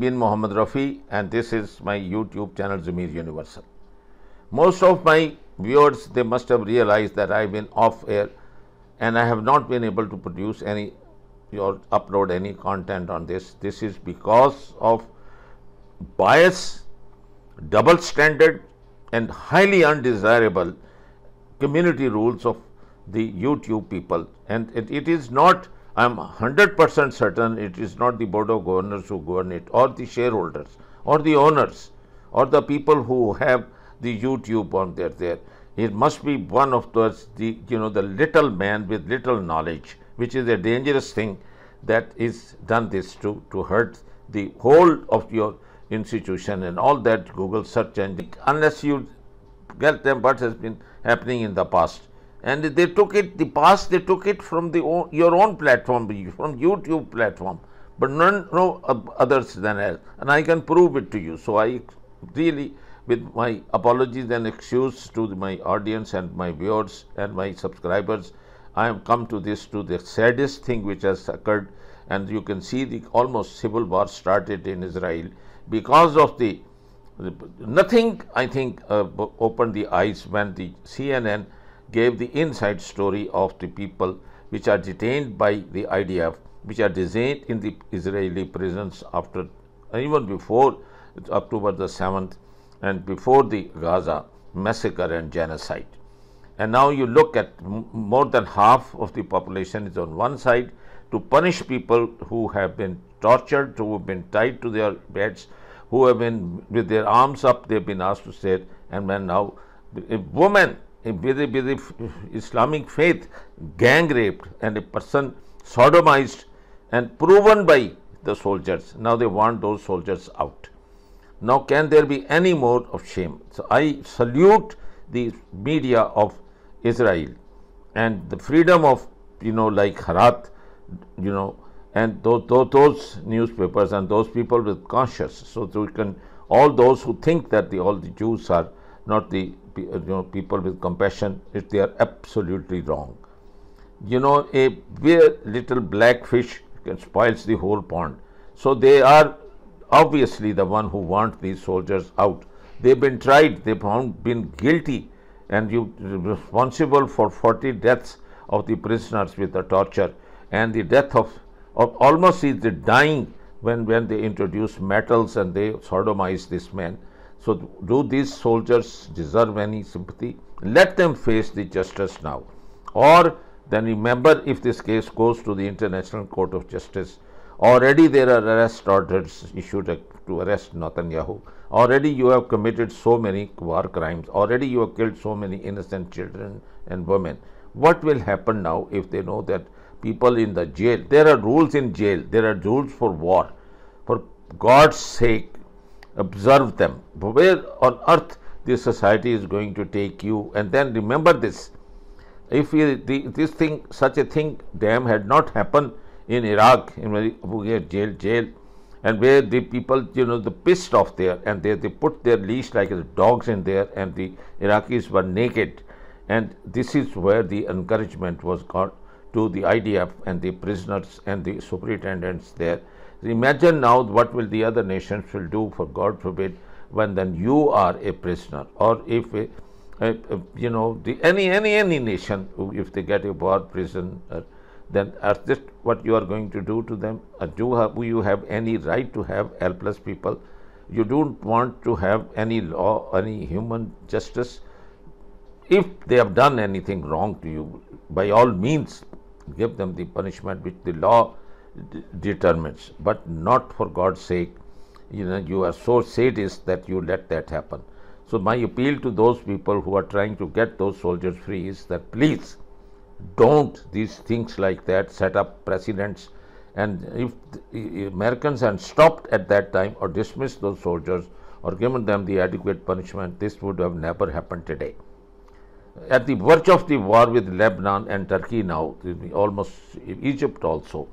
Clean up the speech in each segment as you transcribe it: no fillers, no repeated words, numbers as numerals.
bin Mohammed Rafi, and this is my YouTube channel Zamir Universal. Most of my viewers, they must have realized that I've been off air and I have not been able to produce any or upload any content on this. This is because of bias, double standard, and highly undesirable community rules of the YouTube people. And it is not, I'm 100% certain it is not the board of governors who govern it, or the shareholders, or the owners, or the people who have the YouTube on there. It must be one of those, the little man with little knowledge, which is a dangerous thing that is done this to hurt the whole of your institution and all that Google search engine, unless you get them what has been happening in the past. And they took it, the past, they took it from your own platform, from YouTube platform, but no others than else. And I can prove it to you. So I really, with my apologies and excuse to my audience and my viewers and my subscribers, I have come to the saddest thing which has occurred. And you can see the almost civil war started in Israel because of nothing, I think, opened the eyes when the CNN gave the inside story of the people which are detained by the IDF, which are detained in the Israeli prisons after, even before October the 7th and before the Gaza massacre and genocide. And now you look at more than half of the population is on one side to punish people who have been tortured, who have been tied to their beds, who have been with their arms up, they have been asked to sit, and when now a woman with the Islamic faith gang raped and a person sodomized and proven by the soldiers, now they want those soldiers out. Now can there be any more of shame? So I salute the media of Israel and the freedom of, like Harat, and those newspapers and those people with conscience. So we can, all those who think that all the Jews are not the people with compassion, they are absolutely wrong. A very little black fish spoils the whole pond. So they are obviously the one who want these soldiers out. They've been tried, they've been guilty and responsible for 40 deaths of the prisoners with the torture, and the death of almost is the dying when they introduce metals and they sodomize this man. So do these soldiers deserve any sympathy? Let them face the justice now. Or then remember, if this case goes to the International Court of Justice, already there are arrest orders issued to arrest Netanyahu. Already you have committed so many war crimes. Already you have killed so many innocent children and women. What will happen now if they know that people in the jail, there are rules in jail, there are rules for war. For God's sake, observe them. Where on earth this society is going to take you? And then remember this, if such a thing damn had not happened in Iraq, in jail, and where the people, the pissed off there, and they put their leash like dogs in there, and the Iraqis were naked. And this is where the encouragement was got to the IDF and the prisoners and the superintendents there. Imagine now what will the other nations will do, for God forbid, when then you are a prisoner, or if any nation, if they get a war prison, then are this what you are going to do to them? Do you have any right to have helpless people? You don't want to have any law, any human justice. If they have done anything wrong to you, by all means give them the punishment which the law determines, but not, for God's sake, you are so sadist that you let that happen. So my appeal to those people who are trying to get those soldiers free is that please don't these things like that set up precedents. And if the Americans had stopped at that time or dismissed those soldiers or given them the adequate punishment, this would have never happened today. At the verge of the war with Lebanon and Turkey now, almost Egypt also,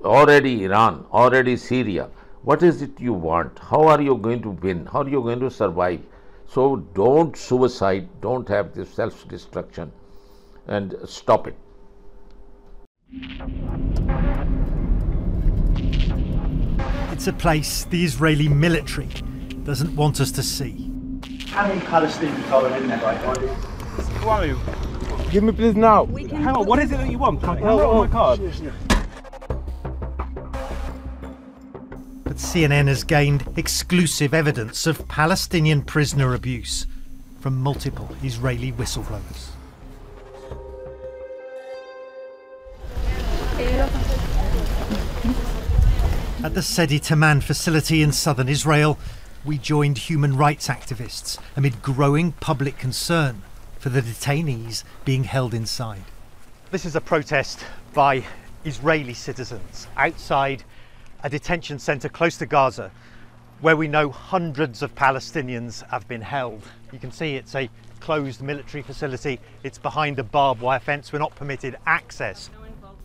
already Iran, already Syria. What is it you want? How are you going to win? How are you going to survive? So don't suicide, don't have this self-destruction, and stop it. It's a place the Israeli military doesn't want us to see. How many Palestinians are in there right now? Who are you? Give me please now. Hang on, what is it that you want? Can I have my card? But CNN has gained exclusive evidence of Palestinian prisoner abuse from multiple Israeli whistleblowers. At the Sedi Taman facility in southern Israel, we joined human rights activists amid growing public concern for the detainees being held inside. This is a protest by Israeli citizens outside a detention centre close to Gaza, where we know hundreds of Palestinians have been held. You can see it's a closed military facility. It's behind a barbed wire fence. We're not permitted access.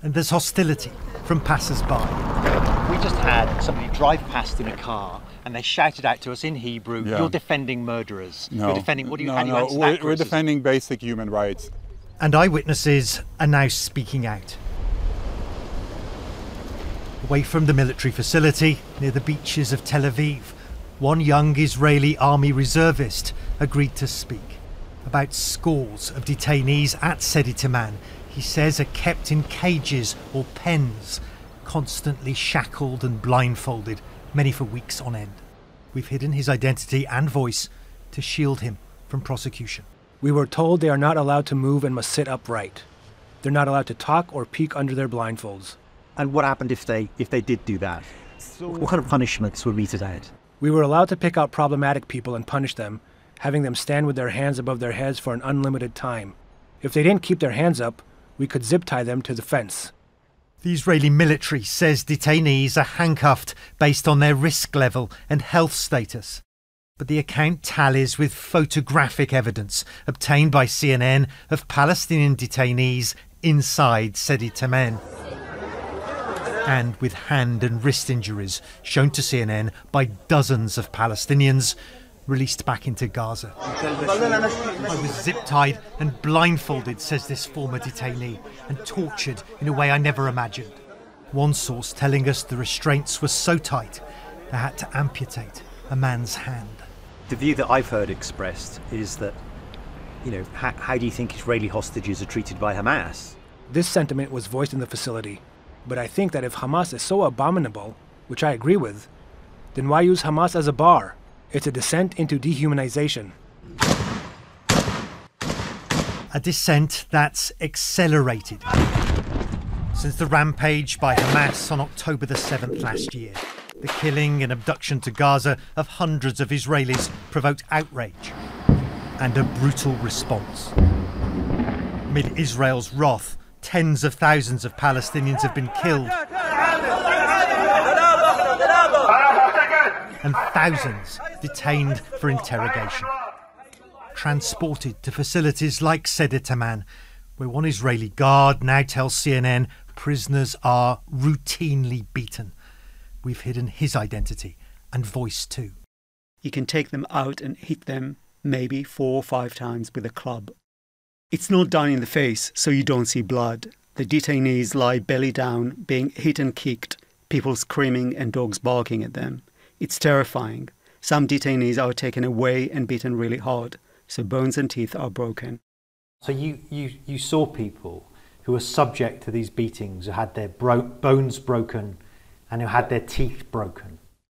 And there's hostility from passers-by. We just had somebody drive past in a car and they shouted out to us in Hebrew, "You're defending murderers." No. You're defending, what do you, no, how do you no. answer that We're defending basic human rights. And eyewitnesses are now speaking out. Away from the military facility, near the beaches of Tel Aviv, one young Israeli army reservist agreed to speak about scores of detainees at Sedi Taman. He says are kept in cages or pens, constantly shackled and blindfolded, many for weeks on end. We've hidden his identity and voice to shield him from prosecution. We were told they are not allowed to move and must sit upright. They're not allowed to talk or peek under their blindfolds. And what happened if they did do that? What kind of punishments were meted out? We were allowed to pick out problematic people and punish them, having them stand with their hands above their heads for an unlimited time. If they didn't keep their hands up, we could zip tie them to the fence. The Israeli military says detainees are handcuffed based on their risk level and health status. But the account tallies with photographic evidence obtained by CNN of Palestinian detainees inside Sedi Taman, and with hand and wrist injuries shown to CNN by dozens of Palestinians released back into Gaza. I was zip-tied and blindfolded, says this former detainee, and tortured in a way I never imagined. One source telling us the restraints were so tight they had to amputate a man's hand. The view that I've heard expressed is that, how do you think Israeli hostages are treated by Hamas? This sentiment was voiced in the facility, but I think that if Hamas is so abominable, which I agree with, then why use Hamas as a bar? It's a descent into dehumanization. A descent that's accelerated since the rampage by Hamas on October the 7th last year. The killing and abduction to Gaza of hundreds of Israelis provoked outrage and a brutal response. Amid Israel's wrath, tens of thousands of Palestinians have been killed and thousands detained for interrogation, transported to facilities like Sedi Taman, where one Israeli guard now tells CNN prisoners are routinely beaten. We've hidden his identity and voice too. You can take them out and hit them maybe 4 or 5 times with a club. It's not done in the face, so you don't see blood. The detainees lie belly down, being hit and kicked, people screaming and dogs barking at them. It's terrifying. Some detainees are taken away and beaten really hard, so bones and teeth are broken. So you saw people who were subject to these beatings, who had their bones broken and who had their teeth broken?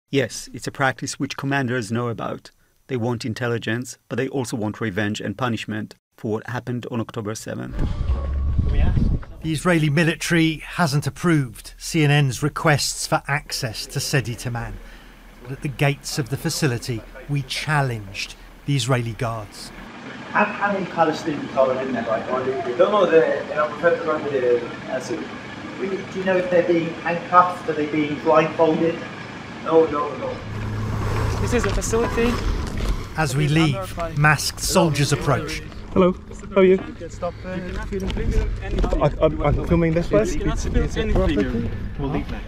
Yes, it's a practice which commanders know about. They want intelligence, but they also want revenge and punishment for what happened on October 7th. The Israeli military hasn't approved CNN's requests for access to Sedi Taman. But at the gates of the facility, we challenged the Israeli guards. How many Palestinians are in there right now? We don't know. We've had to run the answer. Do you know if they're being handcuffed? Are they being blindfolded? No. This is a facility. As we leave, masked soldiers approach. Hello, how are you? Stop. I'm filming this place. It's anything. We'll leave now.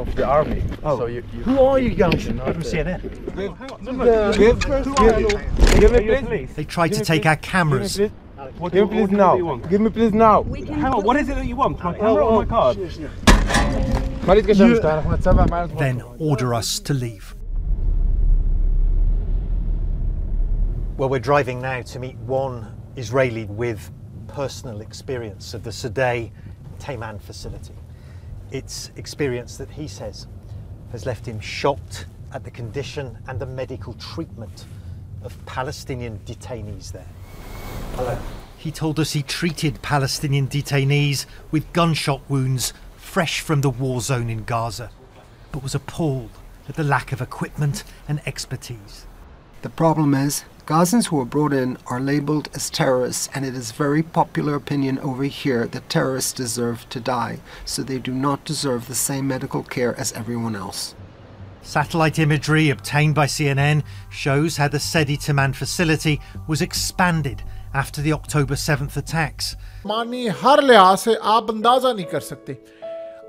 Of the army. Oh, So you who are you guys from CNN? Give me please. They tried to take our cameras. Give me please now. Give me please now. Hang on, what is it that you want? My camera or my card? then order us to leave. Well, we're driving now to meet one Israeli with personal experience of the Detainees facility. It's experience that he says has left him shocked at the condition and the medical treatment of Palestinian detainees there. Hello. He told us he treated Palestinian detainees with gunshot wounds fresh from the war zone in Gaza, but was appalled at the lack of equipment and expertise. The problem is, Gazans who are brought in are labelled as terrorists, and it is very popular opinion over here that terrorists deserve to die, so they do not deserve the same medical care as everyone else. Satellite imagery obtained by CNN shows how the Detainees facility was expanded after the October 7th attacks. माननीय हर लिहाज से आप अंदाजा नहीं कर सकते।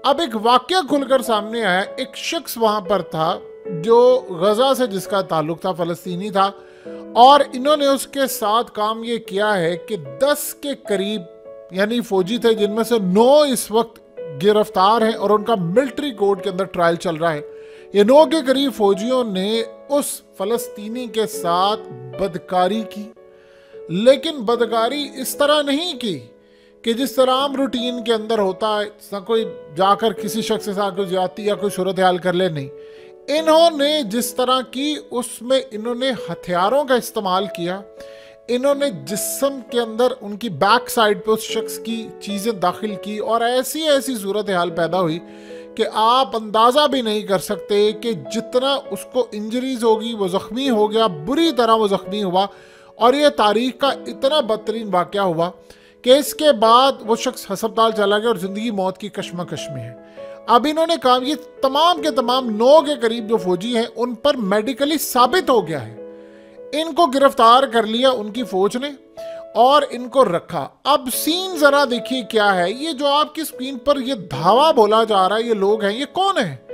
अब एक वाकया खुलकर सामने आया, एक शख्स वहां पर था जो गजा से जिसका ताल्लुक था, फलस्तीनी था, और इन्होंने उसके साथ काम ये किया है कि 10 के करीब यानी फौजी थे, जिनमें से 9 इस वक्त गिरफ्तार हैं और उनका मिलिट्री कोर्ट के अंदर ट्रायल चल रहा है। ये 9 के करीब फौजियों ने उस फलस्तीनी के साथ बदकारी की, लेकिन बदकारी इस तरह नहीं की कि जिस तरह आम रूटीन के अंदर होता है, कोई जाकर किसी शख्स के साथ कोई ज्यादती या कोई सूरत हाल कर ले, नहीं। इन्होंने जिस तरह की उसमें इन्होंने हथियारों का इस्तेमाल किया, इन्होंने जिस्म के अंदर उनकी बैक साइड पे उस शख्स की चीज़ें दाखिल की और ऐसी ऐसी सूरत हाल पैदा हुई कि आप अंदाज़ा भी नहीं कर सकते कि जितना उसको इंजरीज होगी, वो ज़ख्मी हो गया, बुरी तरह वो ज़ख्मी हुआ। और ये तारीख का इतना बदतरीन वाक़या हुआ कि इसके बाद वो शख्स अस्पताल चला गया और ज़िंदगी मौत की कश्मकश में है। अब इन्होंने काम, ये तमाम के तमाम 9 के करीब जो फौजी हैं उन पर मेडिकली साबित हो गया है। इनको गिरफ्तार कर लिया उनकी फौज ने और इनको रखा। अब सीन जरा देखिए क्या है। ये जो आपकी स्क्रीन पर ये धावा बोला जा रहा है, ये लोग हैं, ये कौन है?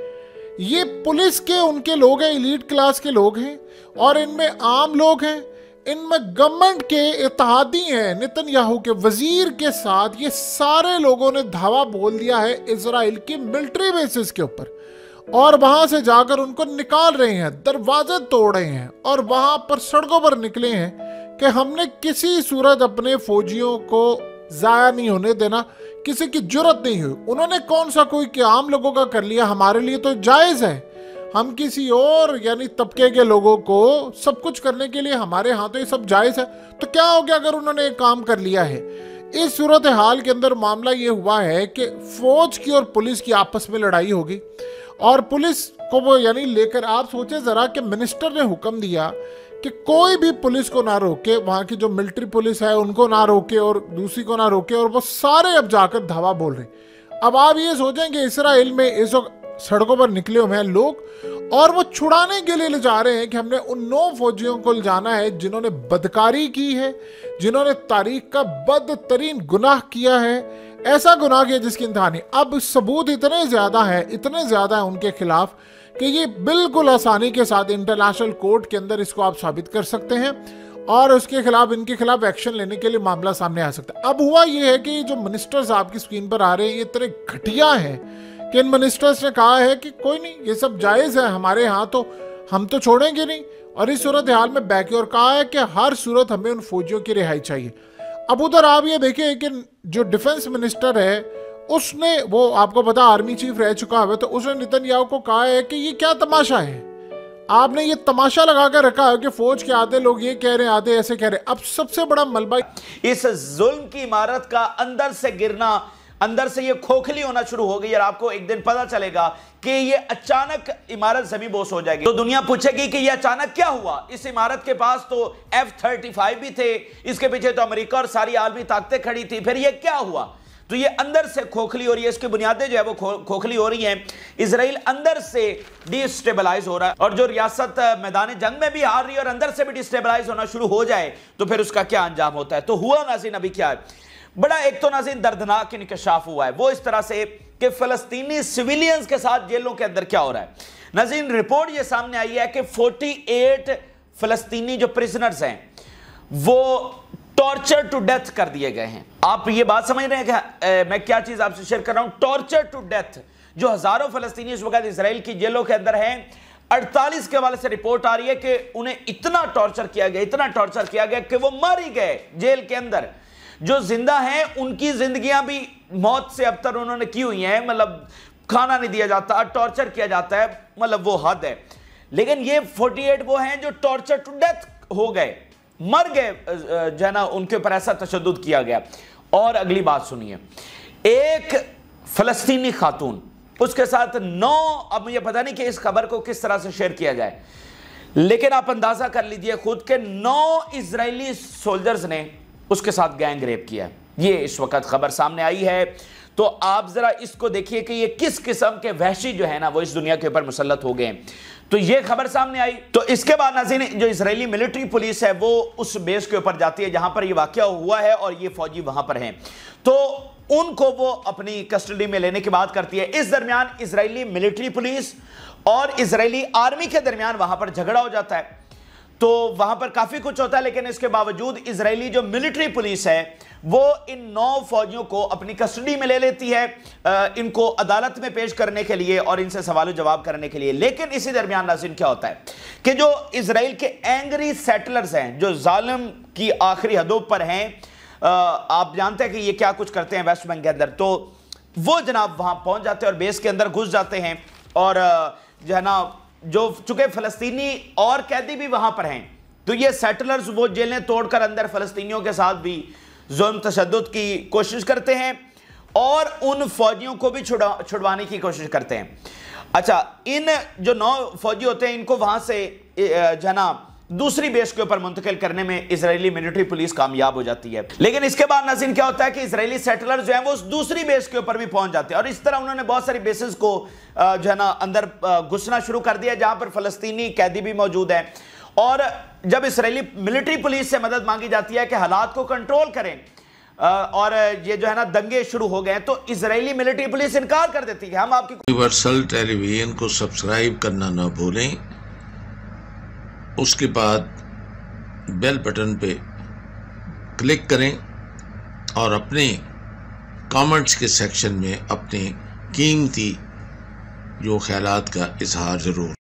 ये पुलिस के उनके लोग हैं, एलीट क्लास के लोग हैं, और इनमें आम लोग हैं, इनमें गवर्नमेंट के इत्तेहादी हैं, नेतन्याहू के वजीर के साथ ये सारे लोगों ने धावा बोल दिया है इजराइल की मिलिट्री बेसिस के ऊपर, और वहां से जाकर उनको निकाल रहे हैं, दरवाजे तोड़ रहे हैं और वहां पर सड़कों पर निकले हैं कि हमने किसी सूरत अपने फौजियों को जाया नहीं होने देना, किसी की जुर्रत नहीं हुई। उन्होंने कौन सा कोई कि आम लोगों का कर लिया, हमारे लिए तो जायज़ है, हम किसी और यानी तबके के लोगों को सब कुछ करने के लिए हमारे यहाँ तो ये सब जायज़ है। तो क्या हो गया अगर उन्होंने एक काम कर लिया है? इस सूरत हाल के अंदर मामला ये हुआ है कि फौज की और पुलिस की आपस में लड़ाई होगी और पुलिस को वो यानी लेकर, आप सोचे ज़रा कि मिनिस्टर ने हुक्म दिया कि कोई भी पुलिस को ना रोके, वहाँ की जो मिलिट्री पुलिस है उनको ना रोके और दूसरी को ना रोके, और वो सारे अब जाकर धावा बोल रहे। अब आप ये सोचेंगे इसराइल में इस वक्त सड़कों पर निकले हुए हैं लोग और वो छुड़ाने के लिए ले जा रहे हैं कि हमने उन 9 फौजियों को ले जाना है जिन्होंने बदकारी की है, जिन्होंने तारीख का बदतरीन गुनाह किया है, ऐसा गुनाह किया जिसकी इंतहा नहीं। अब सबूत इतने ज़्यादा है उनके खिलाफ कि ये बिल्कुल आसानी के साथ इंटरनेशनल कोर्ट के अंदर इसको आप साबित कर सकते हैं और उसके खिलाफ, इनके खिलाफ एक्शन लेने के लिए मामला सामने आ सकता है। अब हुआ ये है कि जो मिनिस्टर्स आपकी स्क्रीन पर आ रहे हैं ये इतने घटिया हैं कि इन मिनिस्टर्स ने कहा है कि कोई नहीं, ये सब जायज़ है हमारे यहाँ, तो हम तो छोड़ेंगे नहीं, और इस सूरत हाल में बैकी और कहा है कि हर सूरत हमें उन फौजियों की रिहाई चाहिए। अब उधर आप ये देखिए कि जो डिफेंस मिनिस्टर है उसने, वो आपको पता आर्मी चीफ रह चुका है, तो उसने नेतन्याहू को कहा है कि ये क्या तमाशा है, आपने ये तमाशा लगा कर रखा है कि फौज के आधे लोग ये कह रहे हैं, आधे ऐसे कह रहे हैं। अब सबसे बड़ा मलबा इस जुल्म की इमारत का अंदर से गिरना, अंदर से ये खोखली होना शुरू हो गई और आपको एक दिन पता चलेगा कि ये अचानक इमारत ज़मींबोस हो जाएगी। तो दुनिया पूछेगी कि ये अचानक क्या हुआ। इस इमारत के पास तो F-35 भी थे, इसके पीछे तो अमेरिका और सारी आलमी ताकतें खड़ी थी, फिर ये क्या हुआ? तो ये अंदर से खोखली हो रही है, इसकी बुनियादें जो है वो खोखली हो रही हैं। इजराइल अंदर से डिस्टेबलाइज हो रहा है और जो रियासत मैदान जंग में भी हार रही है और अंदर से भी डिस्टेबलाइज होना शुरू हो जाए तो फिर उसका क्या अंजाम होता है। तो हुआ नाज़रीन अभी क्या है, बड़ा एक तो नाज़रीन दर्दनाक इंकशाफ हुआ है वो इस तरह से कि फ़लस्तीनी सिविलियंस के साथ जेलों के अंदर क्या हो रहा है। नाज़रीन रिपोर्ट ये सामने आई है कि 48 फ़लस्तीनी जो प्रिजनर्स हैं वो टॉर्चर टू डेथ कर दिए गए हैं। आप ये बात समझ रहे हैं कि मैं क्या चीज़ आपसे शेयर कर रहा हूँ, टॉर्चर टू डेथ, जो हजारों फलस्तीनी इस वक्त इसराइल की जेलों के अंदर हैं। 48 के हवाले से रिपोर्ट आ रही है कि उन्हें इतना टॉर्चर किया गया कि वो मर ही गए जेल के अंदर। जो जिंदा हैं उनकी जिंदगियां भी मौत से अबतर उन्होंने की हुई हैं, मतलब खाना नहीं दिया जाता, टॉर्चर किया जाता है, मतलब वो हद है। लेकिन ये 48 वो हैं जो टॉर्चर टू डेथ हो गए, मर गए, जो है ना उनके ऊपर ऐसा तशद्दुद किया गया। और अगली बात सुनिए, एक फलस्तीनी खातून, उसके साथ 9, अब मुझे पता नहीं कि इस खबर को किस तरह से शेयर किया जाए, लेकिन आप अंदाजा कर लीजिए खुद के 9 इजरायली सोल्जर्स ने उसके साथ गैंग रेप किया। ये इस वक्त खबर सामने आई है। तो आप जरा इसको देखिए कि ये किस किस्म के वहशी जो है ना वो इस दुनिया के ऊपर मुसल्लत हो गए। तो ये खबर सामने आई। तो इसके बाद नाज़रीन, जो इजरायली मिलिट्री पुलिस है वो उस बेस के ऊपर जाती है जहां पर ये वाकया हुआ है और ये फौजी वहां पर हैं, तो उनको वो अपनी कस्टडी में लेने की बात करती है। इस दरमियान इजरायली मिलिट्री पुलिस और इजरायली आर्मी के दरमियान वहां पर झगड़ा हो जाता है। तो वहां पर काफी कुछ होता है, लेकिन इसके बावजूद इजरायली जो मिलिट्री पुलिस है वो इन 9 फौजियों को अपनी कस्टडी में ले लेती है, इनको अदालत में पेश करने के लिए और इनसे सवाल जवाब करने के लिए। लेकिन इसी दरमियान नाज़रीन क्या होता है कि जो इजराइल के एंग्री सेटलर्स हैं, जो जालिम की आखिरी हदों पर हैं, आप जानते हैं कि ये क्या कुछ करते हैं वेस्ट बैंक के अंदर, तो वो जनाब वहां पहुंच जाते हैं और बेस के अंदर घुस जाते हैं। और जो है ना, जो चूंकि फलस्तीनी और कैदी भी वहां पर हैं, तो ये सेटलर्स वो जेलें तोड़कर अंदर फलस्तीनियों के साथ भी जुल्म तशद्दुद की कोशिश करते हैं और उन फौजियों को भी छुड़वाने की कोशिश करते हैं। अच्छा, इन जो 9 फौजी होते हैं इनको वहां से जो है ना दूसरी बेस के ऊपर मुंतकिल करने में इजरायली मिलिट्री पुलिस कामयाब हो जाती है। लेकिन इसके बाद नाज़रीन क्या होता है कि इजरायली सेटलर जो हैं वो उस दूसरी बेस के ऊपर भी पहुंच जाते हैं और इस तरह उन्होंने बहुत सारी बेसेस को जो है ना अंदर घुसना शुरू कर दिया जहां पर फलस्तीनी कैदी भी मौजूद हैं। और जब इजरायली मिलिट्री पुलिस से मदद मांगी जाती है कि हालात को कंट्रोल करें और ये जो है ना दंगे शुरू हो गए, तो इजरायली मिलिट्री पुलिस इनकार कर देती है, हम आपकी। यूनिवर्सल टेलीविजन को सब्सक्राइब करना ना भूलें, उसके बाद बेल बटन पे क्लिक करें और अपने कमेंट्स के सेक्शन में अपने कीमती जो ख्यालात का इजहार ज़रूर